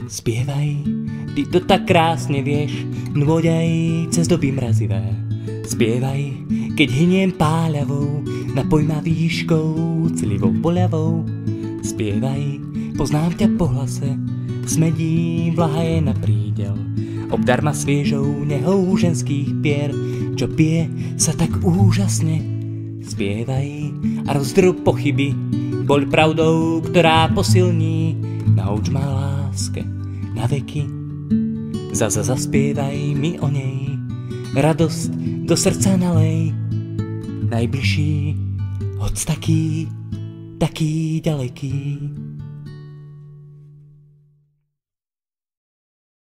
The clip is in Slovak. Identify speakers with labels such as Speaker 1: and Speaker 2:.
Speaker 1: Spievaj, ty to tak krásne vieš, nôť aj cez doby mrazivé. Spievaj, keď hyniem páľavou, napoj ma výškou, clivou poľavou. Spievaj, poznám ťa po hlase, smedí vlaha je na prídel. Obdar ma sviežou nehou ženských pier, čo pije sa tak úžasne. Spievaj a rozdrub pochyby, boľ pravdou, ktorá posilní. Nauč ma láske na veky, zasa zaspievaj mi o nej. Radosť do srdca nalej, najbližší, hoď taký ďaleký.